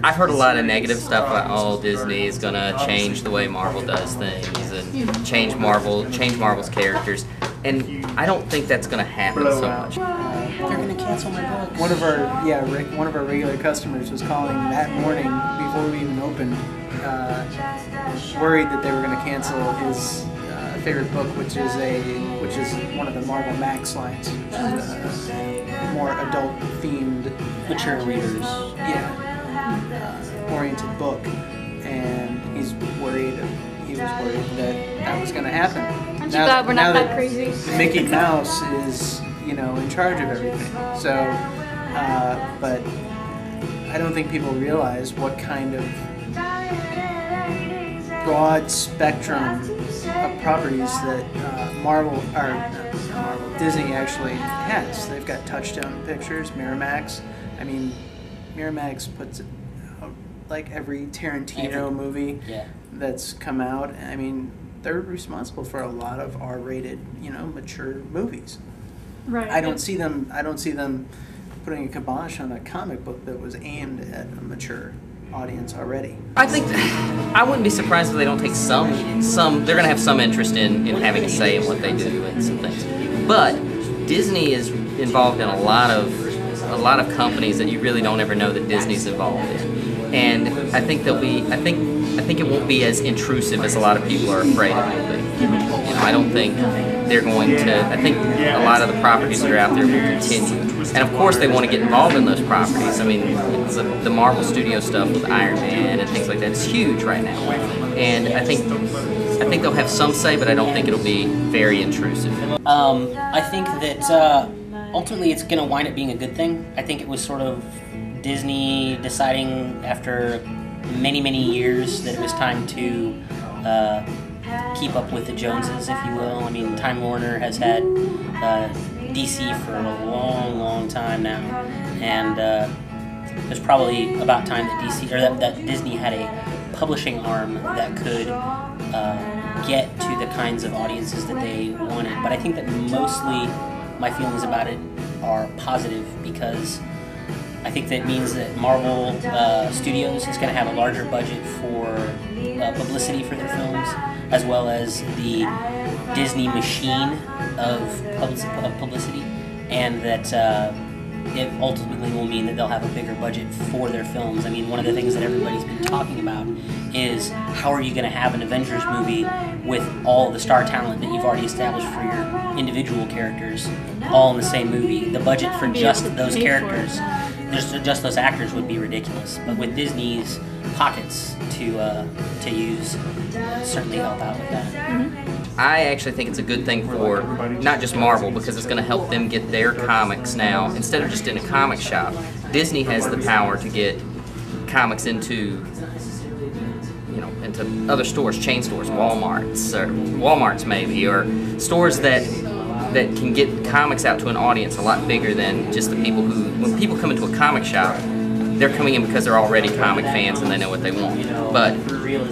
I've heard a lot of negative stuff about, oh, Disney is gonna change the way Marvel does things and change Marvel's characters, and I don't think that's gonna happen so much. They're gonna cancel my books. One of our regular customers was calling that morning before we even opened, worried that they were gonna cancel his favorite book, which is one of the Marvel Max lines, which is a more adult themed, mature readers. Yeah. Oriented book, and he was worried that was going to happen. Aren't you glad we're not that crazy? Mickey Mouse is, in charge of everything. So, but I don't think people realize what kind of broad spectrum of properties that Disney actually has. They've got Touchstone Pictures, Miramax. I mean, Miramax puts like every Tarantino movie that's come out. I mean, they're responsible for a lot of R-rated, mature movies. Right. I don't see them putting a kibosh on a comic book that was aimed at a mature audience already. I wouldn't be surprised if they don't take some. They're going to have some interest in having a say in what they do and some things. But Disney is involved in a lot of companies that you really don't ever know that Disney's involved in. And I think I think it won't be as intrusive as a lot of people are afraid it will be. I don't think they're going to. I think a lot of the properties that are out there will continue. And of course they want to get involved in those properties. I mean, the Marvel Studio stuff with Iron Man and things like that is huge right now. And I think they'll have some say, but I don't think it'll be very intrusive. I think that ultimately it's going to wind up being a good thing. I think it was sort of Disney deciding after many, many years that it was time to keep up with the Joneses, if you will. I mean, Time Warner has had DC for a long, long time now, and it was probably about time that that Disney had a publishing arm that could get to the kinds of audiences that they wanted. But I think that mostly my feelings about it are positive, because I think that means that Marvel Studios is going to have a larger budget for publicity for their films, as well as the Disney machine of publicity, and that it ultimately will mean that they'll have a bigger budget for their films. I mean, one of the things that everybody's been talking about is how are you going to have an Avengers movie with all the star talent that you've already established for your individual characters all in the same movie. The budget for just those characters, just those actors, would be ridiculous. But with Disney's pockets to use, certainly help out with that. Mm-hmm. I actually think it's a good thing for not just Marvel, because it's going to help them get their comics now. Instead of just in a comic shop, Disney has the power to get comics into other stores, chain stores, Walmart's maybe, or stores that can get comics out to an audience a lot bigger than just the people who, when people come into a comic shop, they're coming in because they're already comic fans and they know what they want. But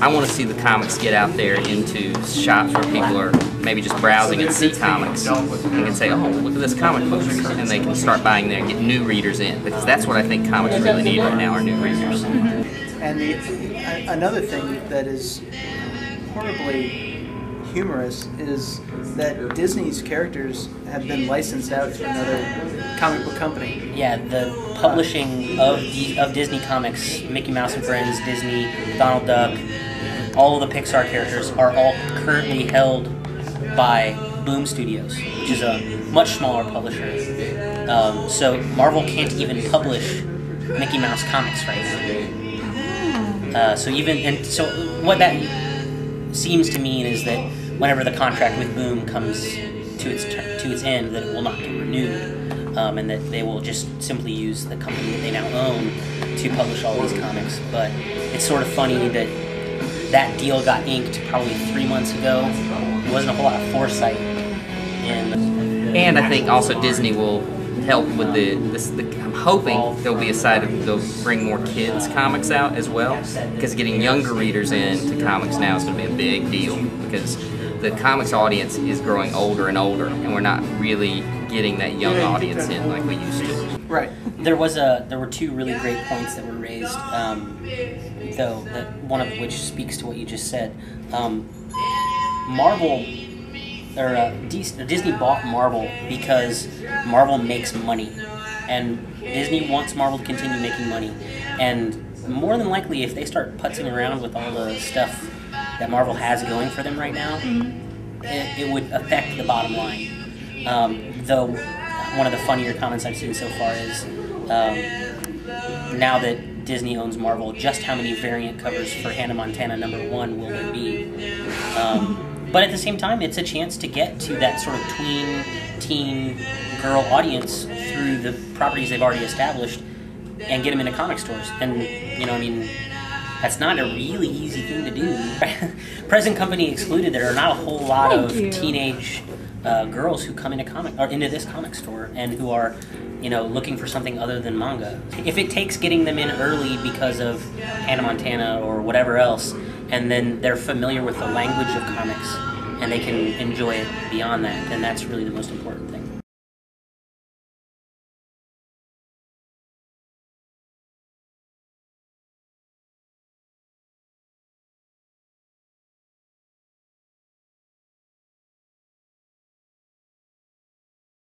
I want to see the comics get out there into shops where people are maybe just browsing and see comics and can say, oh, look at this comic book, and they can start buying there and get new readers in, because that's what I think comics really need right now, are new readers. And another thing that is horribly humorous is that Disney's characters have been licensed out to another comic book company. Yeah, the publishing of Disney comics, Mickey Mouse and Friends, Disney, Donald Duck, all of the Pixar characters are all currently held by Boom Studios, which is a much smaller publisher. So Marvel can't even publish Mickey Mouse comics right now. So what that seems to mean is that whenever the contract with Boom comes to its end, that it will not get renewed, and that they will just simply use the company that they now own to publish all these comics. But it's sort of funny that that deal got inked probably 3 months ago. There wasn't a whole lot of foresight And I think also Disney will help with I'm hoping there'll be a side of they'll bring more kids comics out as well, because getting younger readers into comics now is going to be a big deal, because the comics audience is growing older and older, and we're not really getting that young audience in like we used to. Right. There were two really great points that were raised, though, that one of which speaks to what you just said. Marvel, or Disney bought Marvel because Marvel makes money, and Disney wants Marvel to continue making money. And more than likely, if they start putzing around with all the stuff that Marvel has going for them right now, it would affect the bottom line. Though one of the funnier comments I've seen so far is, now that Disney owns Marvel, just how many variant covers for Hannah Montana #1 will there be? But at the same time, it's a chance to get to that sort of tween, teen, girl audience through the properties they've already established and get them into comic stores. And, that's not a really easy thing to do. Present company excluded, there are not a whole lot of teenage girls who come into this comic store and who are, looking for something other than manga. If it takes getting them in early because of Hannah Montana or whatever else, and then they're familiar with the language of comics and they can enjoy it beyond that, then that's really the most important thing.